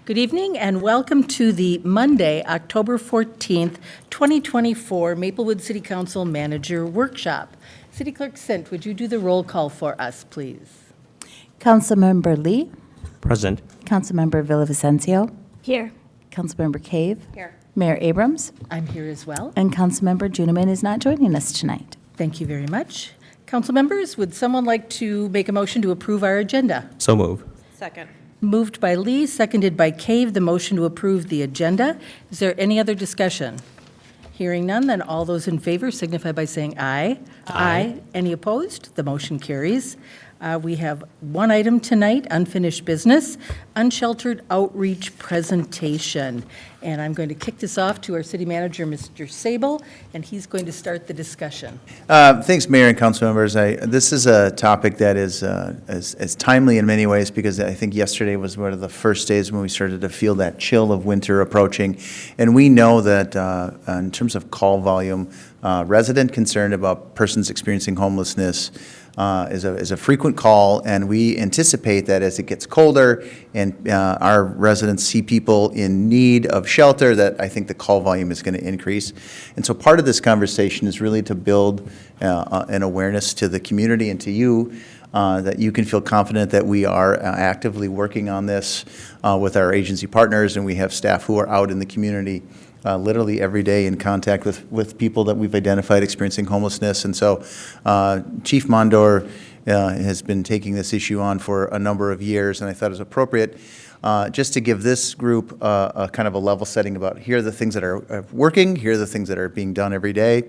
Good evening and welcome to the Monday, October 14th, 2024 Maplewood City Council Manager Workshop. City Clerk Sint, would you do the roll call for us, please? Councilmember Lee. Present. Councilmember Villavicencio. Here. Councilmember Cave. Here. Mayor Abrams. I'm here as well. And Councilmember Juniman is not joining us tonight. Thank you very much. Council members, would someone like to make a motion to approve our agenda? So move. Second. Moved by Lee, seconded by Cave, the motion to approve the agenda. Is there any other discussion? Hearing none, then all those in favor signify by saying aye. Aye. Any opposed? The motion carries. We have one item tonight, unfinished business, unsheltered outreach presentation. And I'm going to kick this off to our city manager, Mr. Sable, and he's going to start the discussion. Thanks, Mayor and council members. This is a topic that is timely in many ways because I think yesterday was one of the first days when we started to feel that chill of winter approaching. And we know that in terms of call volume, resident concern about persons experiencing homelessness is a frequent call, and we anticipate that as it gets colder and our residents see people in need of shelter, that I think the call volume is going to increase. And so part of this conversation is really to build an awareness to the community and to you that you can feel confident that we are actively working on this with our agency partners, and we have staff who are out in the community literally every day in contact with people that we've identified experiencing homelessness. And so Chief Mondor has been taking this issue on for a number of years, and I thought it was appropriate just to give this group a kind of a level setting about here are the things that are working, here are the things that are being done every day,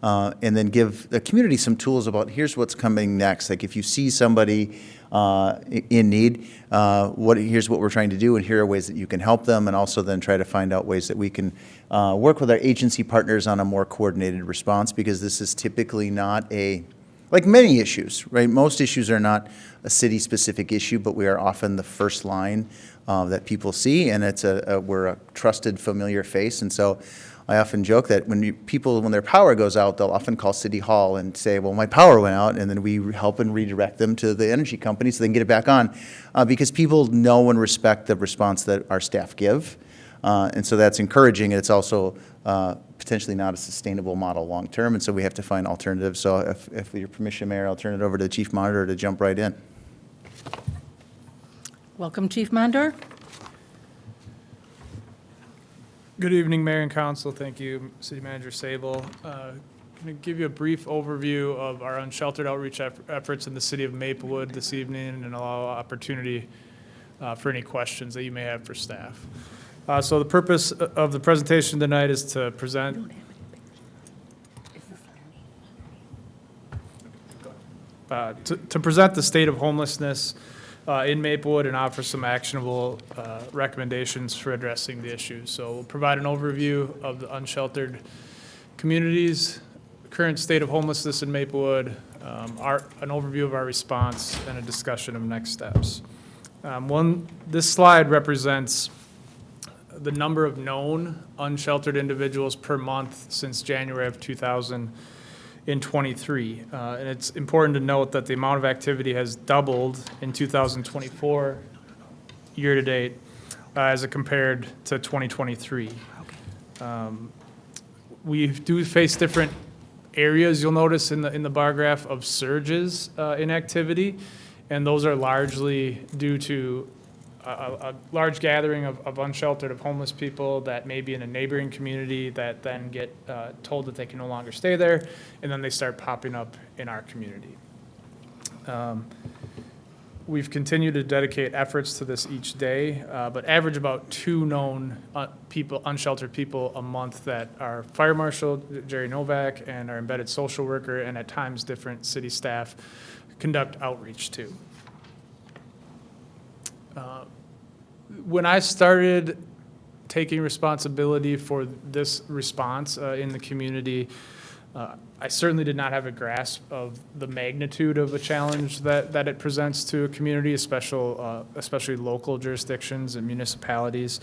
and then give the community some tools about here's what's coming next. Like if you see somebody in need, here's what we're trying to do, and here are ways that you can help them, and also then try to find out ways that we can work with our agency partners on a more coordinated response, because this is typically not like many issues, right? Most issues are not a city-specific issue, but we are often the first line that people see, and we're a trusted, familiar face. And so I often joke that when their power goes out, they'll often call City Hall and say, well, my power went out, and then we help and redirect them to the energy company so they can get it back on, because people know and respect the response that our staff give. And so that's encouraging, and it's also potentially not a sustainable model long term, and so we have to find alternatives. So if with your permission, Mayor, I'll turn it over to the Chief Monitor to jump right in. Welcome, Chief Mondor. Good evening, Mayor and Council. Thank you, City Manager Sable. I'm going to give you a brief overview of our unsheltered outreach efforts in the city of Maplewood this evening and allow opportunity for any questions that you may have for staff. So the purpose of the presentation tonight is to present the state of homelessness in Maplewood and offer some actionable recommendations for addressing the issues. So we'll provide an overview of the unsheltered communities, current state of homelessness in Maplewood, an overview of our response, and a discussion of next steps. This slide represents the number of known unsheltered individuals per month since January of 2023. And it's important to note that the amount of activity has doubled in 2024 year to date as it compared to 2023. We do face different areas, you'll notice in the bar graph, of surges in activity, and those are largely due to a large gathering of unsheltered, of homeless people that may be in a neighboring community that then get told that they can no longer stay there, and then they start popping up in our community. We've continued to dedicate efforts to this each day, but average about 2 known unsheltered people a month that our fire marshal, Jerry Novak, and our embedded social worker, and at times different city staff conduct outreach to. When I started taking responsibility for this response in the community, I certainly did not have a grasp of the magnitude of a challenge that it presents to a community, especially local jurisdictions and municipalities.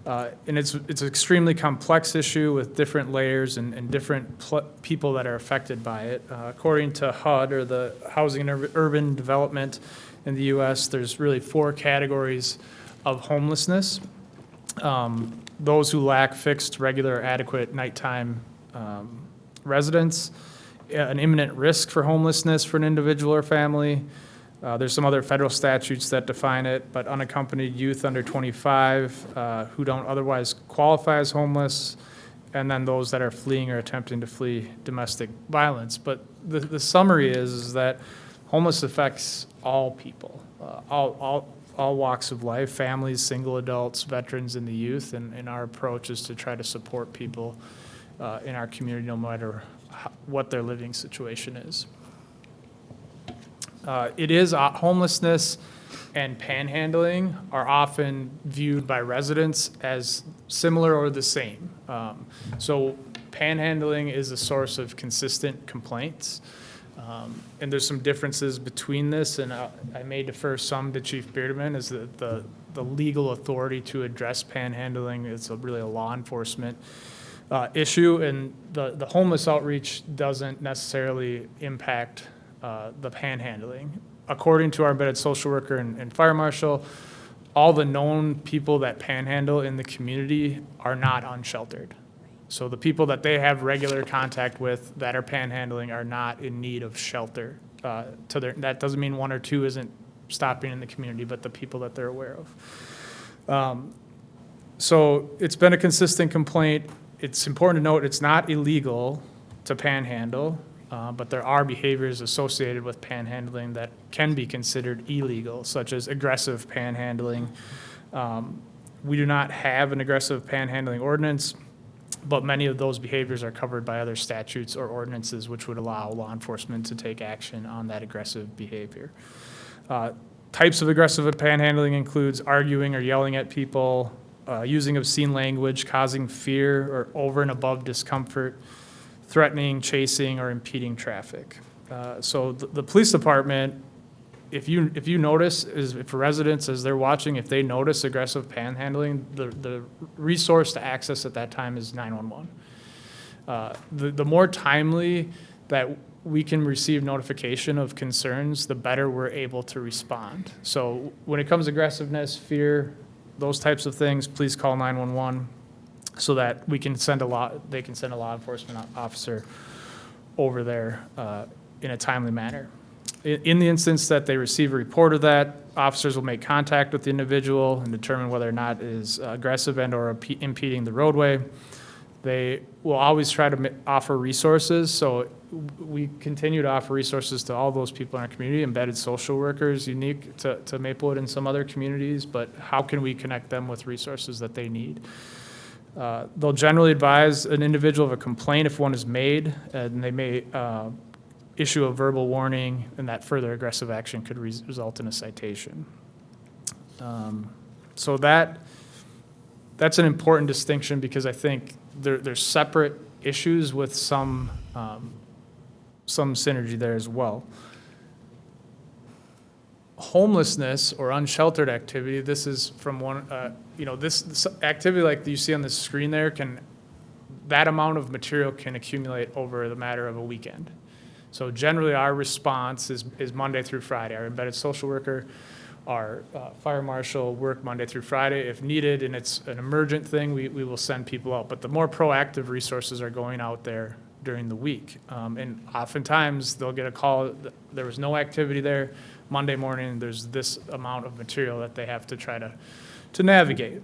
And it's an extremely complex issue with different layers and different people that are affected by it. According to HUD, or the Housing and Urban Development in the U.S., there's really 4 categories of homelessness. those who lack fixed, regular, adequate nighttime residence, an imminent risk for homelessness for an individual or family. There's some other federal statutes that define it, but unaccompanied youth under 25 who don't otherwise qualify as homeless, and then those that are fleeing or attempting to flee domestic violence. But the summary is that homeless affects all people, all walks of life, families, single adults, veterans, and the youth, and our approach is to try to support people in our community no matter what their living situation is. Homelessness and panhandling are often viewed by residents as similar or the same. So panhandling is a source of consistent complaints. And there's some differences between this, and I may defer some to Chief Bearderman as the legal authority to address panhandling. It's really a law enforcement issue, and the homeless outreach doesn't necessarily impact the panhandling. According to our embedded social worker and fire marshal, all the known people that panhandle in the community are not unsheltered. So the people that they have regular contact with that are panhandling are not in need of shelter. That doesn't mean one or two isn't stopping in the community, but the people that they're aware of. So it's been a consistent complaint. It's important to note it's not illegal to panhandle, but there are behaviors associated with panhandling that can be considered illegal, such as aggressive panhandling. We do not have an aggressive panhandling ordinance, but many of those behaviors are covered by other statutes or ordinances which would allow law enforcement to take action on that aggressive behavior. Types of aggressive panhandling includes arguing or yelling at people, using obscene language, causing fear or over and above discomfort, threatening, chasing, or impeding traffic. So the police department, if you notice, if residents, as they're watching, if they notice aggressive panhandling, the resource to access at that time is 911. The more timely that we can receive notification of concerns, the better we're able to respond. So when it comes to aggressiveness, fear, those types of things, please call 911 so that they can send a law enforcement officer over there in a timely manner. In the instance that they receive a report of that, officers will make contact with the individual and determine whether or not it is aggressive and or impeding the roadway. They will always try to offer resources, so we continue to offer resources to all those people in our community, embedded social workers, unique to Maplewood and some other communities, but how can we connect them with resources that they need? They'll generally advise an individual of a complaint if one is made, and they may issue a verbal warning, and that further aggressive action could result in a citation. So that's an important distinction because I think there's separate issues with some synergy there as well. Homelessness or unsheltered activity, this is from one, this activity like you see on the screen there that amount of material can accumulate over the matter of a weekend. So generally our response is Monday through Friday. Our embedded social worker, our fire marshal work Monday through Friday. If needed and it's an emergent thing, we will send people out. But the more proactive resources are going out there during the week. And oftentimes they'll get a call, there was no activity there. Monday morning, there's this amount of material that they have to try to navigate.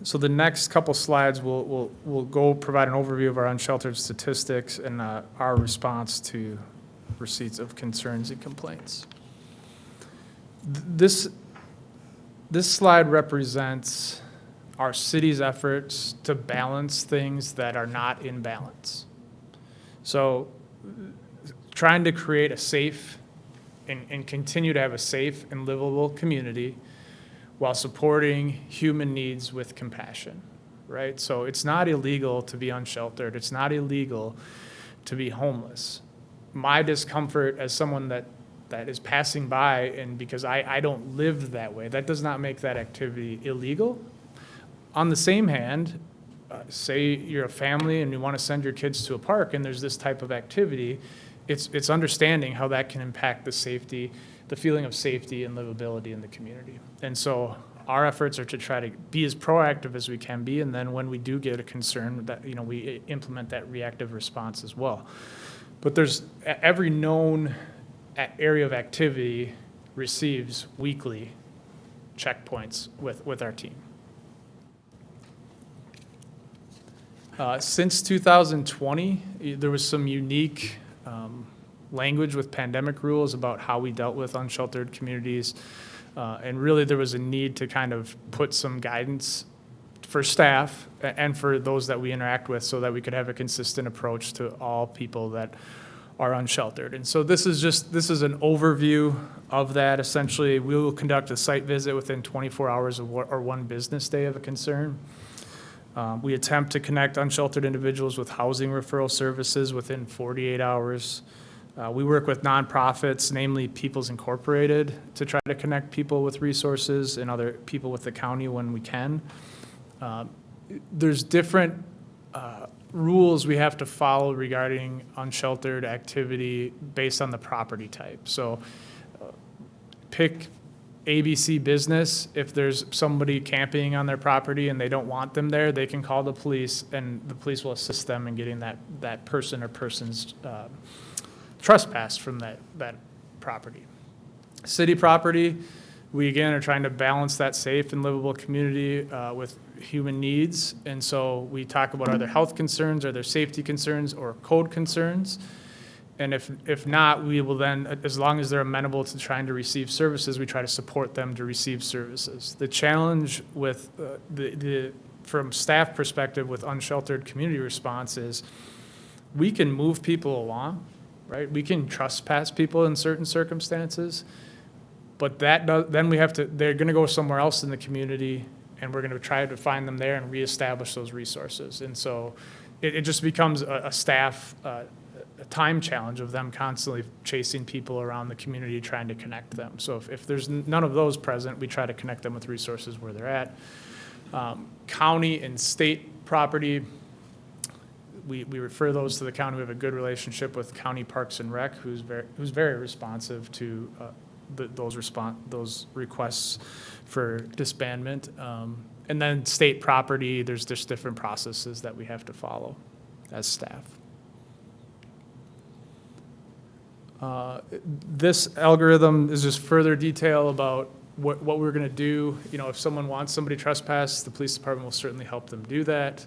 So the next couple slides will go provide an overview of our unsheltered statistics and our response to receipts of concerns and complaints. This slide represents our city's efforts to balance things that are not in balance. So trying to create a safe and continue to have a safe and livable community while supporting human needs with compassion, right? So it's not illegal to be unsheltered. It's not illegal to be homeless. My discomfort as someone that is passing by, and because I don't live that way, that does not make that activity illegal. On the same hand, say you're a family and you want to send your kids to a park and there's this type of activity, it's understanding how that can impact the safety the feeling of safety and livability in the community. And so our efforts are to try to be as proactive as we can be, and then when we do get a concern, that, we implement that reactive response as well. But there's every known area of activity receives weekly checkpoints with our team. Since 2020, there was some unique language with pandemic rules about how we dealt with unsheltered communities. And really, there was a need to kind of put some guidance for staff and for those that we interact with so that we could have a consistent approach to all people that are unsheltered. And so this is an overview of that. Essentially, we will conduct a site visit within 24 hours of or one business day of a concern. We attempt to connect unsheltered individuals with housing referral services within 48 hours. We work with nonprofits, namely People's Incorporated, to try to connect people with resources and other people with the county when we can. There's different rules we have to follow regarding unsheltered activity based on the property type. So pick ABC business. If there's somebody camping on their property and they don't want them there, they can call the police, and the police will assist them in getting that person or persons trespassed from that property. City property, we again are trying to balance that safe and livable community with human needs. And so we talk about, are there health concerns, are there safety concerns, or code concerns? And if not, we will then, as long as they're amenable to trying to receive services, we try to support them to receive services. The challenge with from staff perspective with unsheltered community response is we can move people along, right? We can trespass people in certain circumstances, but then we have to, they're going to go somewhere else in the community, and we're going to try to find them there and reestablish those resources. And so it just becomes a staff a time challenge of them constantly chasing people around the community trying to connect them. So if there's none of those present, we try to connect them with resources where they're at. County and state property, we refer those to the county. We have a good relationship with County Parks and Rec, who's very responsive to those requests for disbandment. And then state property, there's just different processes that we have to follow as staff. This algorithm is just further detail about what we're going to do. If someone wants somebody trespass, the police department will certainly help them do that.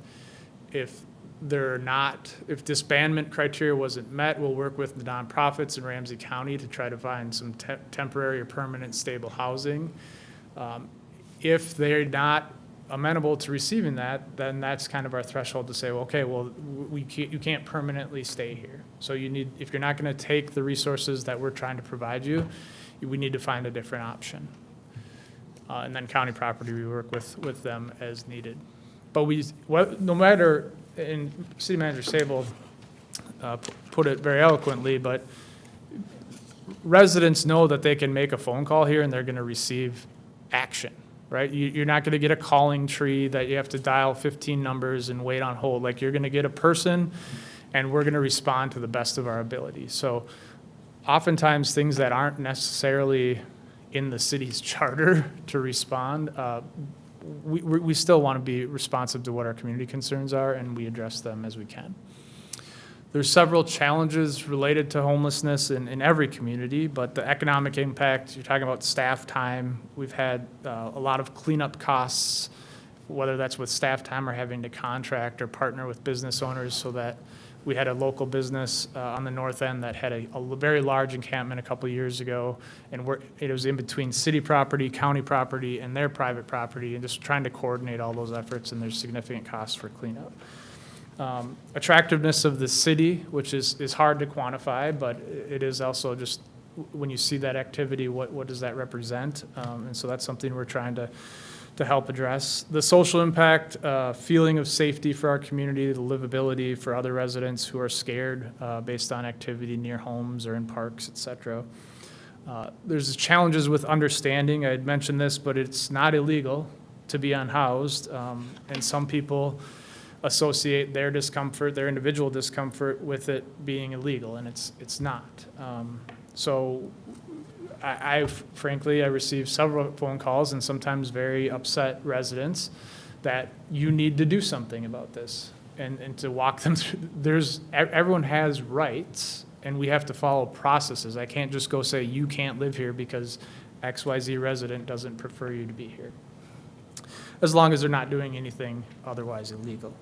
If disbandment criteria wasn't met, we'll work with the nonprofits in Ramsey County to try to find some temporary or permanent stable housing. If they're not amenable to receiving that, then that's kind of our threshold to say, well, okay, you can't permanently stay here. So if you're not going to take the resources that we're trying to provide you, we need to find a different option. And then county property, we work with them as needed. But no matter, and City Manager Sable put it very eloquently, but residents know that they can make a phone call here and they're going to receive action. Right? You're not going to get a calling tree that you have to dial 15 numbers and wait on hold. Like, you're going to get a person, and we're going to respond to the best of our ability. So oftentimes things that aren't necessarily in the city's charter to respond, we still want to be responsive to what our community concerns are, and we address them as we can. There's several challenges related to homelessness in every community, but the economic impact, you're talking about staff time. We've had a lot of cleanup costs, whether that's with staff time or having to contract or partner with business owners, so that we had a local business on the north end that had a very large encampment a couple of years ago, and it was in between city property, county property, and their private property, and just trying to coordinate all those efforts, and there's significant costs for cleanup. Attractiveness of the city, which is hard to quantify, but it is also just when you see that activity, what does that represent? And so that's something we're trying to help address. The social impact, feeling of safety for our community, the livability for other residents who are scared based on activity near homes or in parks, et cetera. There's challenges with understanding. I had mentioned this, but it's not illegal to be unhoused, and some people associate their discomfort, their individual discomfort, with it being illegal, and it's not. So Frankly, I receive several phone calls and sometimes very upset residents that you need to do something about this and to walk them through. Everyone has rights and we have to follow processes. I can't just go say you can't live here because XYZ resident doesn't prefer you to be here, as long as they're not doing anything otherwise illegal.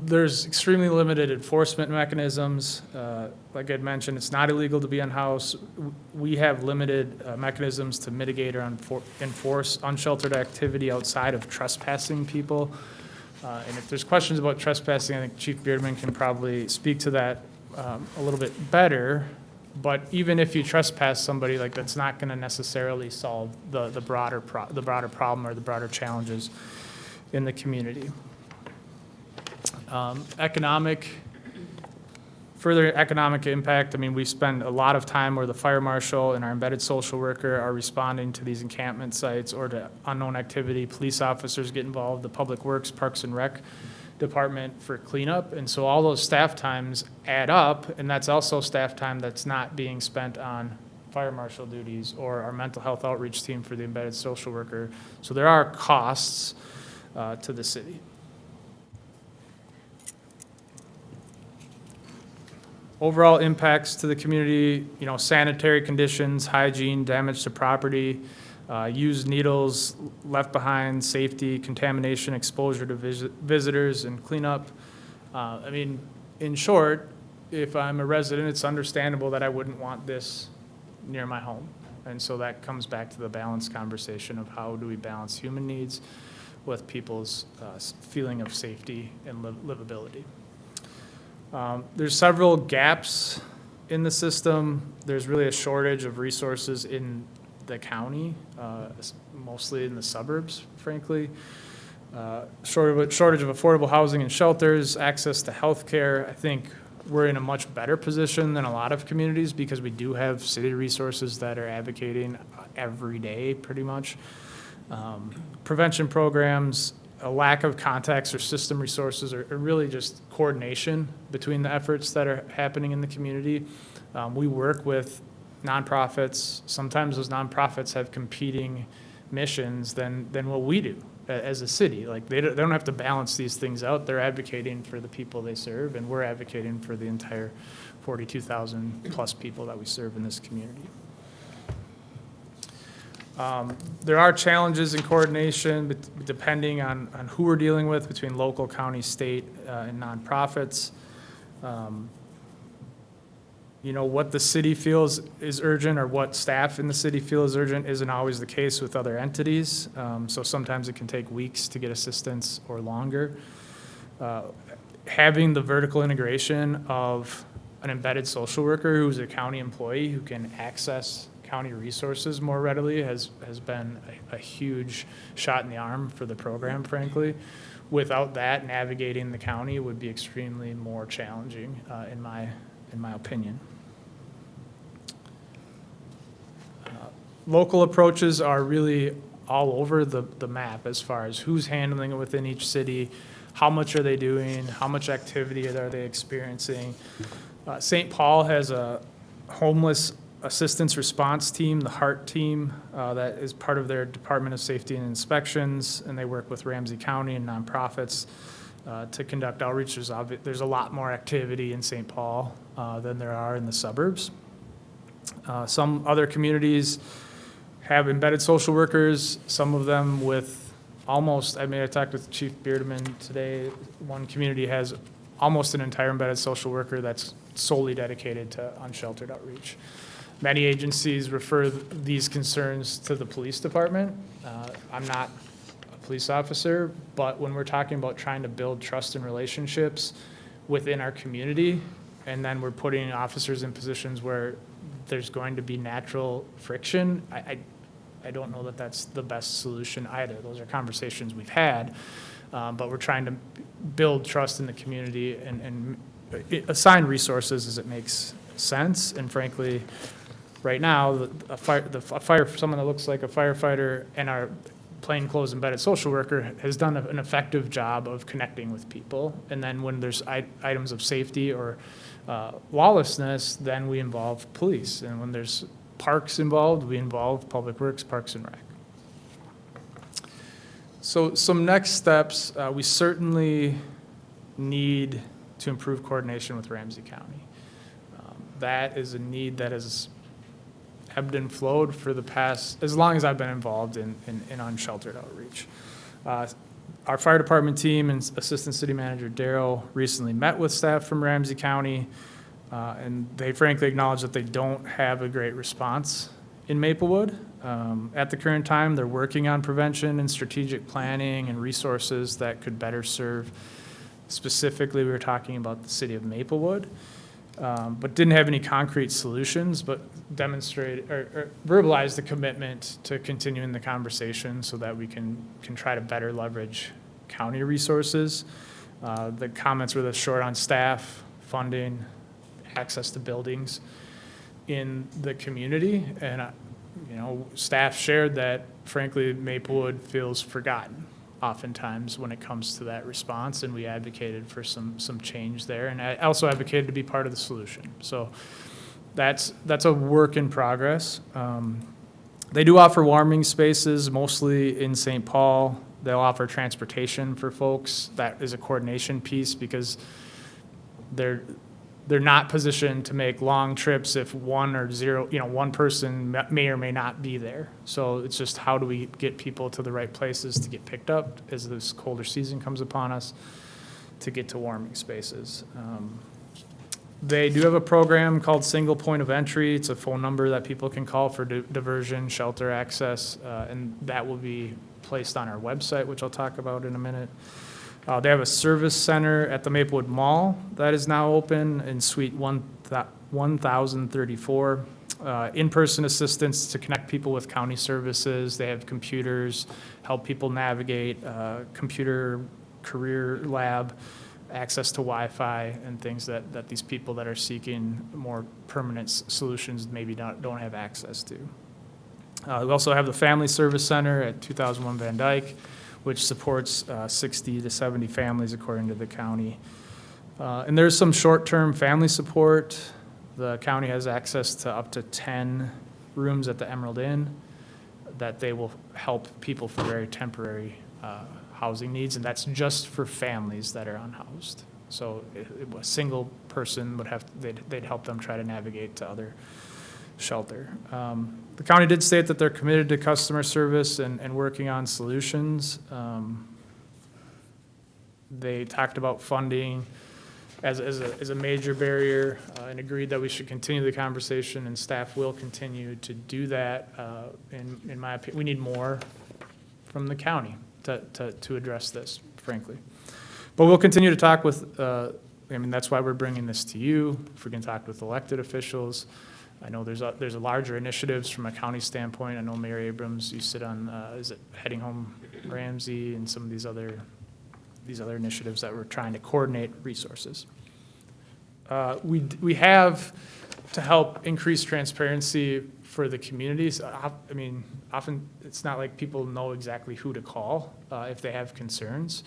There's extremely limited enforcement mechanisms. Like I'd mentioned, it's not illegal to be unhoused. We have limited mechanisms to mitigate or enforce unsheltered activity outside of trespassing people. And if there's questions about trespassing, I think Chief Beardman can probably speak to that a little bit better. But even if you trespass somebody, like that's not going to necessarily solve the broader problem or the broader challenges in the community. Further economic impact, I mean, we spend a lot of time where the fire marshal and our embedded social worker are responding to these encampment sites or to unknown activity. Police officers get involved, the Public Works, Parks and Rec department for cleanup. And so all those staff times add up, and that's also staff time that's not being spent on fire marshal duties or our mental health outreach team for the embedded social worker. So there are costs to the city. Overall impacts to the community, sanitary conditions, hygiene, damage to property, used needles left behind, safety, contamination, exposure to visitors, and cleanup. I mean, in short, if I'm a resident, it's understandable that I wouldn't want this near my home. And so that comes back to the balance conversation of how do we balance human needs with people's feeling of safety and livability. There's several gaps in the system. There's really a shortage of resources in the county, mostly in the suburbs, frankly. Shortage of affordable housing and shelters, access to health care. I think we're in a much better position than a lot of communities because we do have city resources that are advocating every day, pretty much. Prevention programs, a lack of contacts or system resources, or really just coordination between the efforts that are happening in the community. We work with nonprofits. Sometimes those nonprofits have competing missions than what we do as a city. Like they don't have to balance these things out. They're advocating for the people they serve, and we're advocating for the entire 42,000 plus people that we serve in this community. There are challenges in coordination depending on who we're dealing with between local, county, state, and nonprofits. What the city feels is urgent or what staff in the city feel is urgent isn't always the case with other entities. So sometimes it can take weeks to get assistance or longer. Having the vertical integration of an embedded social worker who's a county employee who can access county resources more readily has been a huge shot in the arm for the program, frankly. Without that, navigating the county would be extremely more challenging, in my opinion. Local approaches are really all over the map as far as who's handling it within each city, how much are they doing, how much activity are they experiencing. St. Paul has a homeless assistance response team, the HEART team, that is part of their Department of Safety and Inspections, and they work with Ramsey County and nonprofits to conduct outreach. There's a lot more activity in St. Paul than there are in the suburbs. Some other communities have embedded social workers, some of them with I talked with Chief Beardman today. One community has almost an entire embedded social worker that's solely dedicated to unsheltered outreach. Many agencies refer these concerns to the police department. I'm not a police officer, but when we're talking about trying to build trust and relationships within our community, and then we're putting officers in positions where there's going to be natural friction, I don't know that that's the best solution either. Those are conversations we've had, but we're trying to build trust in the community and assign resources as it makes sense. And frankly, right now, someone that looks like a firefighter and our plainclothes embedded social worker has done an effective job of connecting with people. And then when there's items of safety or lawlessness, then we involve police. And when there's parks involved, we involve Public Works, Parks and Rec. So some next steps, we certainly need to improve coordination with Ramsey County. That is a need that has ebbed and flowed for the past, as long as I've been involved in unsheltered outreach. Our fire department team and Assistant City Manager Darryl recently met with staff from Ramsey County, and they frankly acknowledge that they don't have a great response in Maplewood. At the current time, they're working on prevention and strategic planning and resources that could better serve. Specifically, we were talking about the city of Maplewood, but didn't have any concrete solutions, but demonstrated or verbalized the commitment to continuing the conversation so that we can try to better leverage county resources. The comments were short on staff, funding, access to buildings in the community, and staff shared that frankly Maplewood feels forgotten oftentimes when it comes to that response, and we advocated for some change there, and I also advocated to be part of the solution. So that's a work in progress. They do offer warming spaces, mostly in St. Paul. They'll offer transportation for folks. That is a coordination piece because they're not positioned to make long trips if one person may or may not be there. So it's just how do we get people to the right places to get picked up as this colder season comes upon us to get to warming spaces. They do have a program called Single Point of Entry. It's a phone number that people can call for diversion, shelter access, and that will be placed on our website, which I'll talk about in a minute. They have a service center at the Maplewood Mall that is now open in Suite 1034. In-person assistance to connect people with county services. They have computers, help people navigate, computer career lab, access to Wi-Fi, and things that these people that are seeking more permanent solutions maybe don't have access to. We also have the Family Service Center at 2001 Van Dyke, which supports 60 to 70 families according to the county. And there's some short-term family support. The county has access to up to 10 rooms at the Emerald Inn that they will help people for very temporary housing needs, and that's just for families that are unhoused. So a single person they'd help them try to navigate to other shelter. The county did state that they're committed to customer service and working on solutions. They talked about funding as a major barrier and agreed that we should continue the conversation, and staff will continue to do that. In my opinion, we need more from the county to address this, frankly. But we'll continue to talk with, that's why we're bringing this to you. If we can talk with elected officials. I know there's a larger initiatives from a county standpoint. I know Mayor Abrams, you sit on, is it Heading Home Ramsey and some of these other initiatives that we're trying to coordinate resources. We have to help increase transparency for the communities. Often it's not like people know exactly who to call if they have concerns.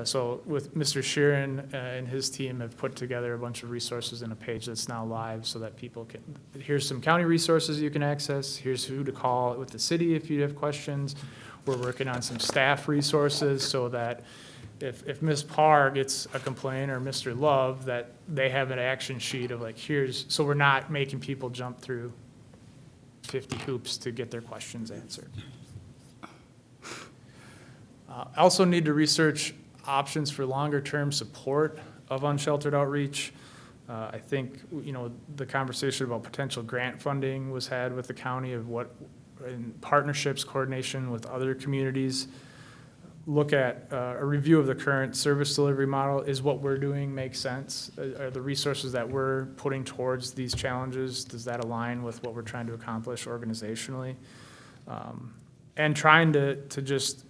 So with Mr. Sheeran and his team have put together a bunch of resources in a page that's now live so that people can, here's some county resources you can access, here's who to call with the city if you have questions. We're working on some staff resources so that if Ms. Parr gets a complaint or Mr. Love, that they have an action sheet of so we're not making people jump through 50 hoops to get their questions answered. I also need to research options for longer-term support of unsheltered outreach. I think, the conversation about potential grant funding was had with the county of what, in partnerships, coordination with other communities. Look at a review of the current service delivery model. Is what we're doing make sense? Are the resources that we're putting towards these challenges, does that align with what we're trying to accomplish organizationally? And trying to just,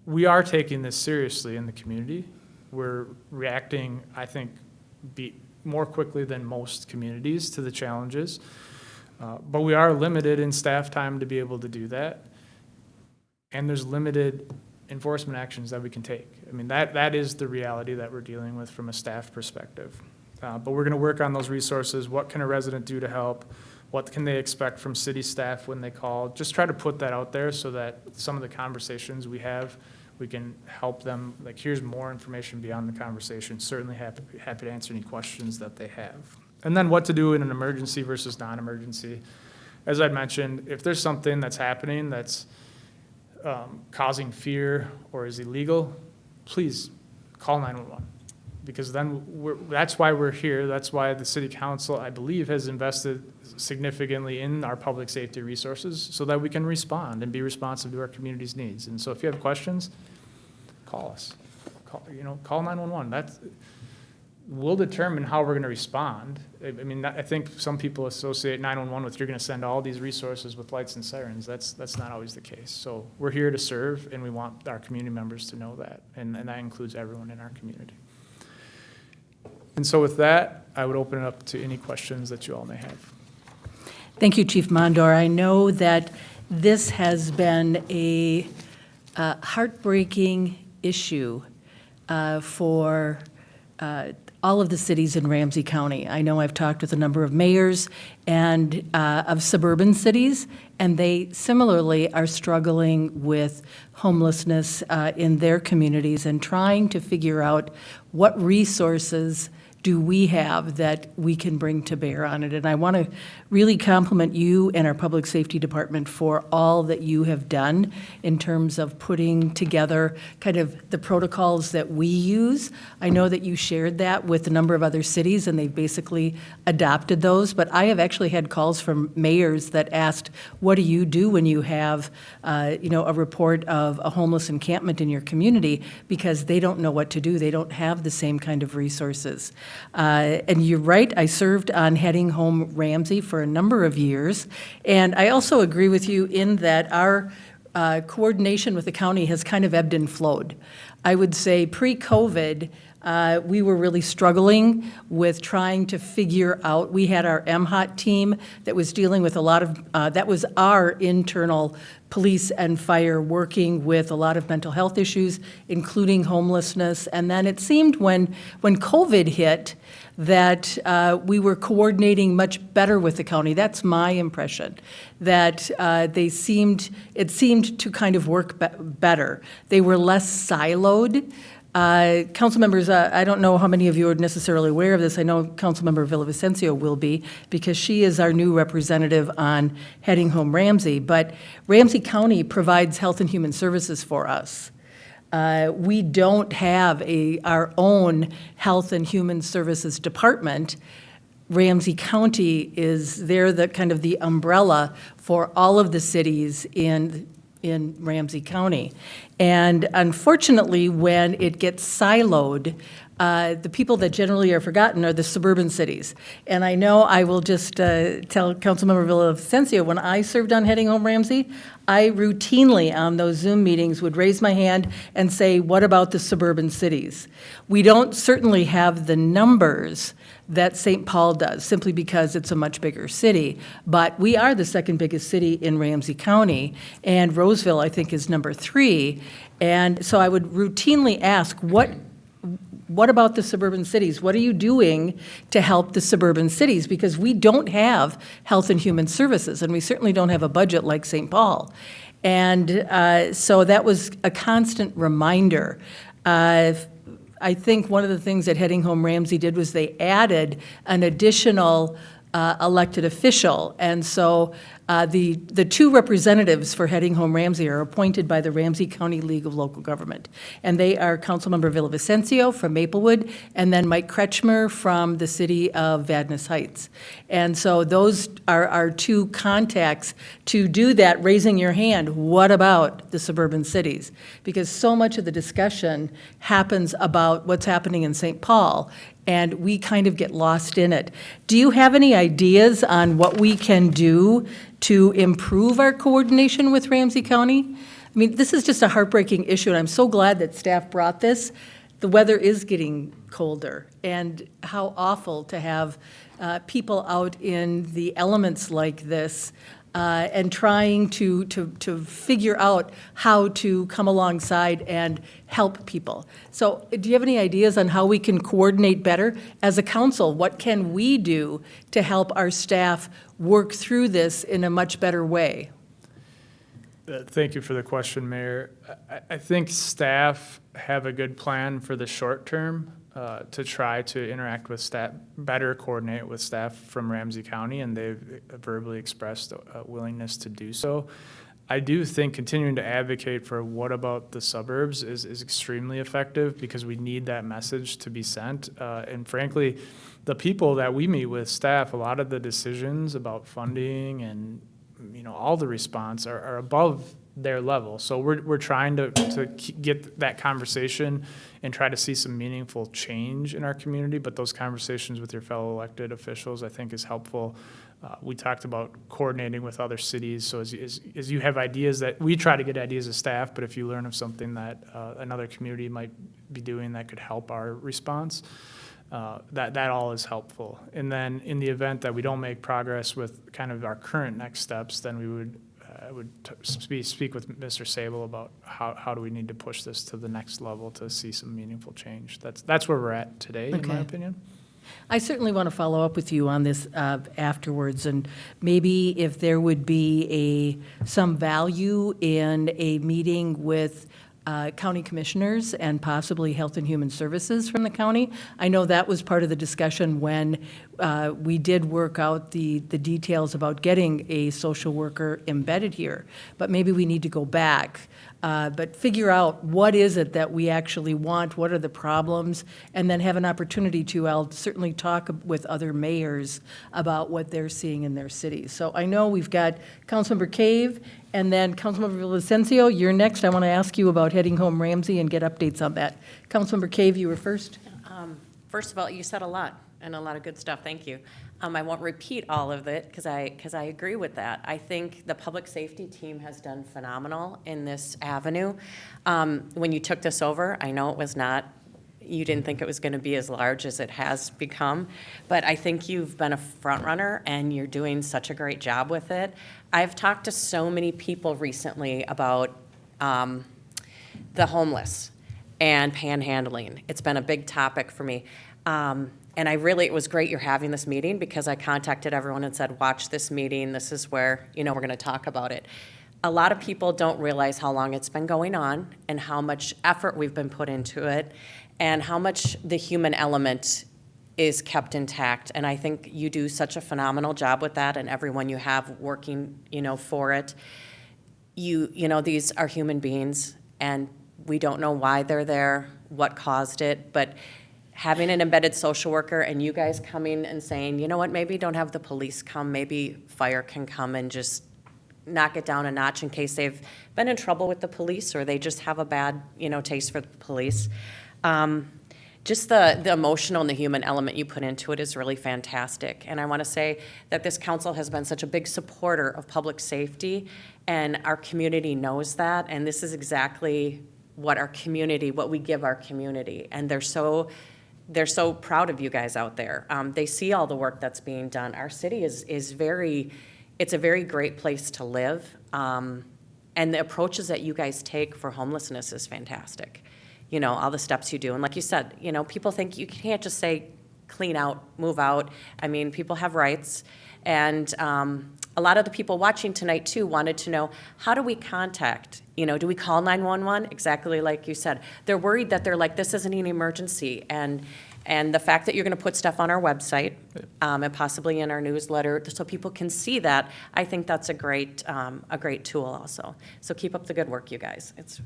we are taking this seriously in the community. We're reacting, I think, more quickly than most communities to the challenges. But we are limited in staff time to be able to do that. And there's limited enforcement actions that we can take. That is the reality that we're dealing with from a staff perspective. But we're going to work on those resources. What can a resident do to help? What can they expect from city staff when they call? Just try to put that out there so that some of the conversations we have, we can help them, like, here's more information beyond the conversation. Certainly happy to answer any questions that they have. And then what to do in an emergency versus non-emergency. As I mentioned, if there's something that's happening that's causing fear or is illegal, please call 911. Because then that's why we're here. That's why the city council, I believe, has invested significantly in our public safety resources so that we can respond and be responsive to our community's needs. And so if you have questions, call us. Call 911. We'll determine how we're going to respond. I mean, I think some people associate 911 with you're going to send all these resources with lights and sirens. That's not always the case. So we're here to serve, and we want our community members to know that, and that includes everyone in our community. And so with that, I would open it up to any questions that you all may have. Thank you, Chief Mondor. I know that this has been a heartbreaking issue for all of the cities in Ramsey County. I know I've talked with a number of mayors and of suburban cities, and they similarly are struggling with homelessness in their communities and trying to figure out what resources do we have that we can bring to bear on it. And I want to really compliment you and our Public Safety Department for all that you have done in terms of putting together kind of the protocols that we use. I know that you shared that with a number of other cities, and they've basically adopted those. But I have actually had calls from mayors that asked, what do you do when you have a report of a homeless encampment in your community? Because they don't know what to do. They don't have the same kind of resources. And you're right, I served on Heading Home Ramsey for a number of years. And I also agree with you in that our coordination with the county has kind of ebbed and flowed. I would say pre-COVID, we were really struggling with trying to figure out, we had our MHOT team that was dealing with a lot of, that was our internal police and fire working with a lot of mental health issues, including homelessness. And then it seemed when COVID hit that we were coordinating much better with the county. That's my impression, that it seemed to kind of work better. They were less siloed. Council members, I don't know how many of you are necessarily aware of this. I know Councilmember Villavicencio will be, because she is our new representative on Heading Home Ramsey. But Ramsey County provides health and human services for us. We don't have our own health and human services department. Ramsey County is the kind of the umbrella for all of the cities in Ramsey County. And unfortunately, when it gets siloed, the people that generally are forgotten are the suburban cities. And I know I will just tell Councilmember Villavicencio, when I served on Heading Home Ramsey, I routinely on those Zoom meetings would raise my hand and say, what about the suburban cities? We don't certainly have the numbers that St. Paul does, simply because it's a much bigger city. But we are the second biggest city in Ramsey County, and Roseville, I think, is number 3. And so I would routinely ask, what about the suburban cities? What are you doing to help the suburban cities? Because we don't have health and human services, and we certainly don't have a budget like St. Paul. And so that was a constant reminder. I think one of the things that Heading Home Ramsey did was they added an additional elected official. And so the 2 representatives for Heading Home Ramsey are appointed by the Ramsey County League of Local Government. And they are Councilmember Villavicencio from Maplewood, and then Mike Kretschmer from the city of Vadnais Heights. And so those are our 2 contacts to do that, raising your hand. What about the suburban cities? Because so much of the discussion happens about what's happening in St. Paul, and we kind of get lost in it. Do you have any ideas on what we can do to improve our coordination with Ramsey County? I mean, this is just a heartbreaking issue, and I'm so glad that staff brought this. The weather is getting colder, and how awful to have people out in the elements like this and trying to figure out how to come alongside and help people. So do you have any ideas on how we can coordinate better? As a council, what can we do to help our staff work through this in a much better way? Thank you for the question, Mayor. I think staff have a good plan for the short term to try to interact with staff, better coordinate with staff from Ramsey County, and they've verbally expressed a willingness to do so. I do think continuing to advocate for what about the suburbs is extremely effective because we need that message to be sent. And frankly, the people that we meet with, staff, a lot of the decisions about funding and all the response are above their level. So we're trying to get that conversation and try to see some meaningful change in our community, but those conversations with your fellow elected officials, I think, is helpful. We talked about coordinating with other cities, so as you have ideas that, we try to get ideas as staff, but if you learn of something that another community might be doing that could help our response, that all is helpful. And then in the event that we don't make progress with kind of our current next steps, then we would speak with Mr. Sable about how do we need to push this to the next level to see some meaningful change. That's where we're at today, in my opinion. I certainly want to follow up with you on this afterwards, and maybe if there would be some value in a meeting with county commissioners and possibly Health and Human Services from the county. I know that was part of the discussion when we did work out the details about getting a social worker embedded here, but maybe we need to go back. But figure out what is it that we actually want, what are the problems, and then have an opportunity to, I'll certainly talk with other mayors about what they're seeing in their cities. So I know we've got Councilmember Cave and then Councilmember Villavicencio. You're next. I want to ask you about heading home Ramsey and get updates on that. Councilmember Cave, you were first. First of all, you said a lot and a lot of good stuff. Thank you. I won't repeat all of it because I agree with that. I think the public safety team has done phenomenal in this avenue. When you took this over, I know it was not, you didn't think it was going to be as large as it has become, but I think you've been a front runner and you're doing such a great job with it. I've talked to so many people recently about the homeless and panhandling. It's been a big topic for me. And it was great you're having this meeting because I contacted everyone and said, watch this meeting. This is where, we're going to talk about it. A lot of people don't realize how long it's been going on and how much effort we've been put into it and how much the human element is kept intact. And I think you do such a phenomenal job with that and everyone you have working, for it. These are human beings and we don't know why they're there, what caused it, but having an embedded social worker and you guys coming and saying, you know what, maybe don't have the police come, maybe fire can come and just knock it down a notch in case they've been in trouble with the police or they just have a bad, taste for the police. Just the emotional and the human element you put into it is really fantastic. And I want to say that this council has been such a big supporter of public safety and our community knows that. And this is exactly what we give our community. And they're so proud of you guys out there. They see all the work that's being done. Our city it's a very great place to live. And the approaches that you guys take for homelessness is fantastic. All the steps you do. And like you said, people think you can't just say clean out, move out. I mean, people have rights. And a lot of the people watching tonight too wanted to know, how do we contact? Do we call 911? Exactly like you said. They're worried that they're like, this isn't an emergency. And the fact that you're going to put stuff on our website and possibly in our newsletter so people can see that, I think that's a great tool also. So keep up the good work, you guys. It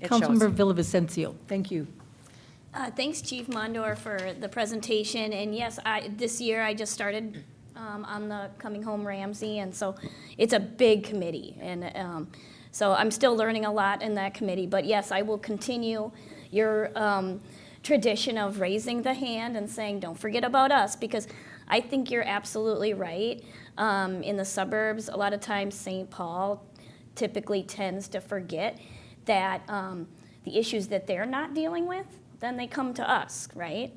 Councilmember Villavicencio, thank you. Thanks, Chief Mondor, for the presentation. And yes, this year I just started on the Coming Home Ramsey, and so it's a big committee. And so I'm still learning a lot in that committee. But yes, I will continue your tradition of raising the hand and saying, don't forget about us, because I think you're absolutely right. In the suburbs, a lot of times St. Paul typically tends to forget that the issues that they're not dealing with, then they come to us, right?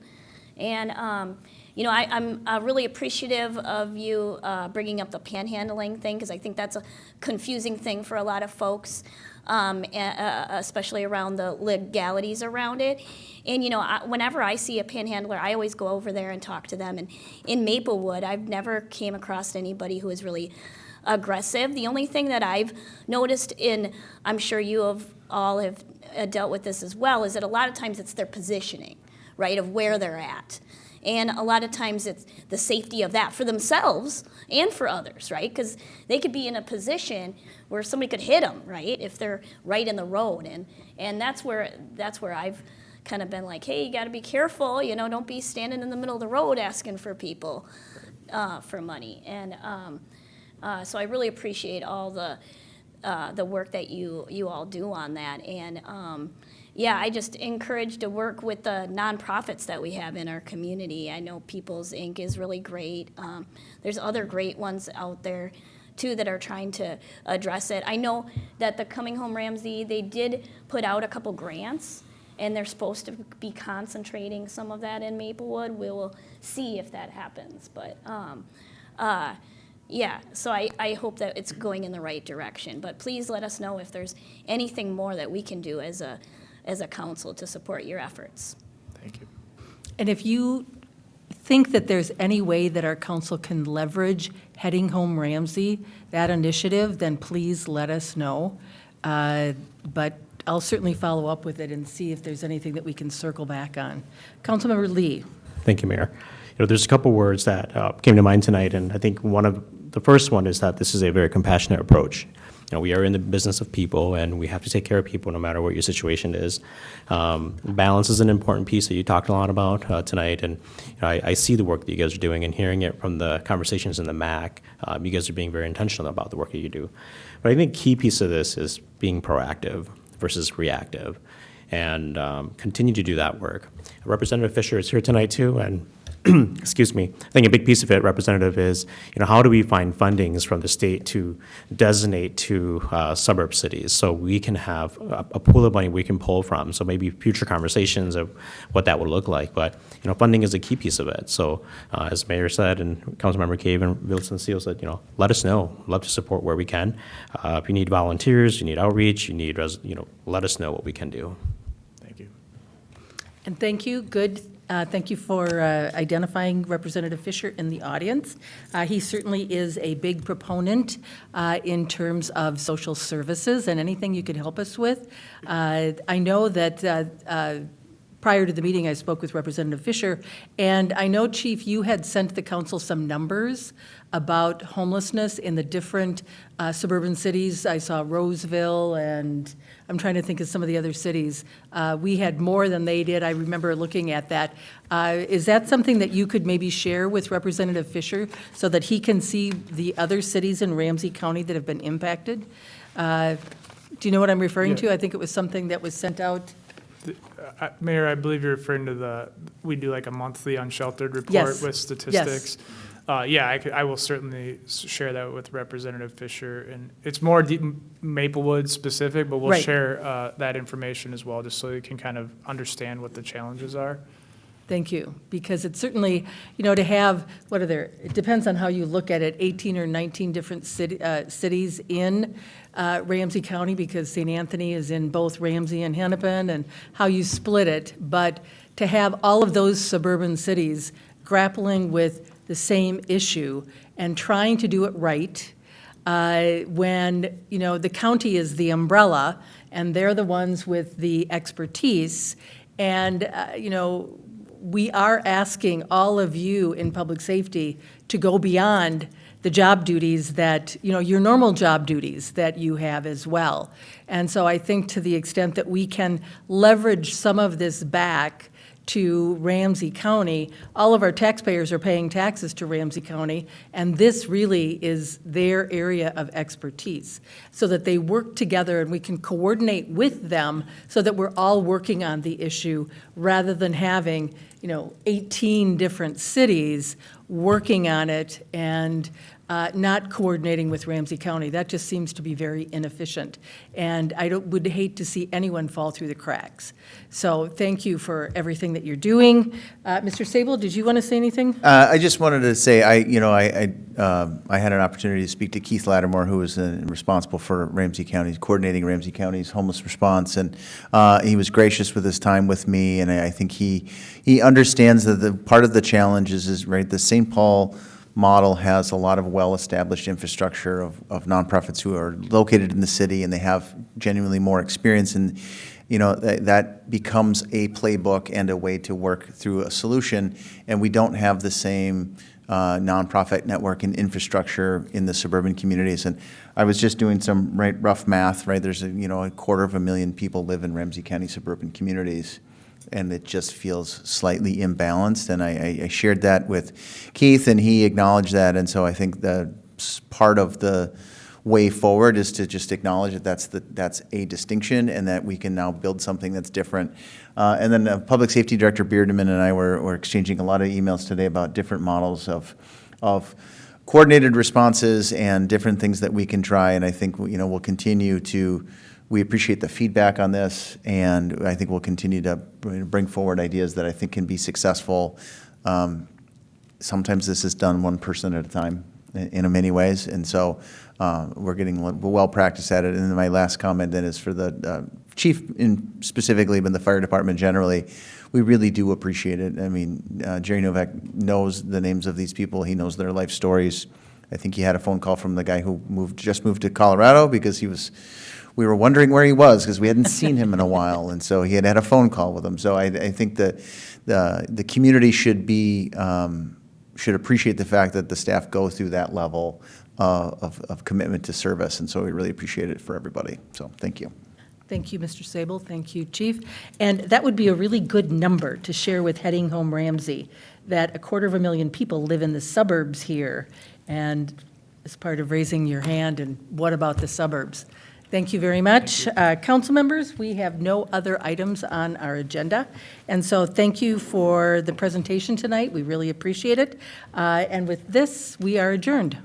And, I'm really appreciative of you bringing up the panhandling thing, because I think that's a confusing thing for a lot of folks, especially around the legalities around it. And, whenever I see a panhandler, I always go over there and talk to them. And in Maplewood, I've never came across anybody who is really aggressive. The only thing that I've noticed I'm sure you all have dealt with this as well, is that a lot of times it's their positioning, right, of where they're at. And a lot of times it's the safety of that for themselves and for others, right? Because they could be in a position where somebody could hit them, right, if they're right in the road. And that's where I've kind of been like, hey, you got to be careful, don't be standing in the middle of the road asking for people for money. And so I really appreciate all the work that you all do on that. And I just encourage to work with the nonprofits that we have in our community. I know People's Inc. is really great. There's other great ones out there too that are trying to address it. I know that the Coming Home Ramsey, they did put out a couple grants, and they're supposed to be concentrating some of that in Maplewood. We will see if that happens. But so I hope that it's going in the right direction. But please let us know if there's anything more that we can do as a council to support your efforts. Thank you. And if you think that there's any way that our council can leverage Heading Home Ramsey, that initiative, then please let us know. But I'll certainly follow up with it and see if there's anything that we can circle back on. Councilmember Lee. Thank you, Mayor. There's a couple words that came to mind tonight, and I think the first one is that this is a very compassionate approach. We are in the business of people, and we have to take care of people no matter what your situation is. Balance is an important piece that you talked a lot about tonight, and I see the work that you guys are doing, and hearing it from the conversations in the MAC, you guys are being very intentional about the work that you do. But I think key piece of this is being proactive versus reactive, and continue to do that work. Representative Fisher is here tonight too, and excuse me, I think a big piece of it, Representative, is how do we find fundings from the state to designate to suburb cities, so we can have a pool of money we can pull from. So maybe future conversations of what that would look like. But funding is a key piece of it. So as Mayor said, and Councilmember Cave and Villasencio said, let us know. Love to support where we can. If you need volunteers, you need outreach, you need let us know what we can do. Thank you. And thank you. Good. Thank you for identifying Representative Fisher in the audience. He certainly is a big proponent in terms of social services and anything you could help us with. I know that prior to the meeting, I spoke with Representative Fisher, and I know, Chief, you had sent the council some numbers about homelessness in the different suburban cities. I saw Roseville, and I'm trying to think of some of the other cities. We had more than they did. I remember looking at that. Is that something that you could maybe share with Representative Fisher so that he can see the other cities in Ramsey County that have been impacted? Do you know what I'm referring to? I think it was something that was sent out. Mayor, I believe you're referring to we do like a monthly unsheltered report Yes. with statistics. I will certainly share that with Representative Fisher, and it's more Maplewood specific, but we'll Right. share that information as well, just so you can kind of understand what the challenges are. Thank you, because it's certainly, to have, it depends on how you look at it, 18 or 19 different cities in Ramsey County, because St. Anthony is in both Ramsey and Hennepin, and how you split it. But to have all of those suburban cities grappling with the same issue and trying to do it right, when, the county is the umbrella, and they're the ones with the expertise, and, we are asking all of you in public safety to go beyond the job duties that, your normal job duties that you have as well. And so I think to the extent that we can leverage some of this back to Ramsey County, all of our taxpayers are paying taxes to Ramsey County, and this really is their area of expertise, so that they work together and we can coordinate with them so that we're all working on the issue rather than having, 18 different cities working on it. And not coordinating with Ramsey County. That just seems to be very inefficient, and would hate to see anyone fall through the cracks. So thank you for everything that you're doing. Mr. Sable, did you want to say anything? I just wanted to say, I had an opportunity to speak to Keith Lattimore, who is responsible for Ramsey County, coordinating Ramsey County's homeless response, and he was gracious with his time with me, and I think he understands that the part of the challenge is right, the St. Paul model has a lot of well-established infrastructure of nonprofits who are located in the city, and they have genuinely more experience, and that becomes a playbook and a way to work through a solution, and we don't have the same nonprofit network and infrastructure in the suburban communities. And I was just doing some rough math, right? There's a 250,000 people live in Ramsey County suburban communities, and it just feels slightly imbalanced. And I shared that with Keith, and he acknowledged that. And so I think that part of the way forward is to just acknowledge that that's a distinction, and that we can now build something that's different. And then Public Safety Director Beardeman and I were exchanging a lot of emails today about different models of coordinated responses and different things that we can try. And I think we'll continue to. We appreciate the feedback on this, and I think we'll continue to bring forward ideas that I think can be successful. Sometimes this is done one person at a time in many ways, and so we're getting well practiced at it. And then my last comment then is for the chief specifically, but the fire department generally. We really do appreciate it. I mean, Jerry Novak knows the names of these people. He knows their life stories. I think he had a phone call from the guy who just moved to Colorado because we were wondering where he was because we hadn't seen him in a while, and so he had a phone call with him. So I think that the community should appreciate the fact that the staff go through that level of commitment to service, and so we really appreciate it for everybody. So thank you. Thank you, Mr. Sable. Thank you, Chief. And that would be a really good number to share with Heading Home Ramsey, that 250,000 people live in the suburbs here, and as part of raising your hand, and what about the suburbs? Thank you very much. Council members, we have no other items on our agenda, and so thank you for the presentation tonight. We really appreciate it. And with this, we are adjourned.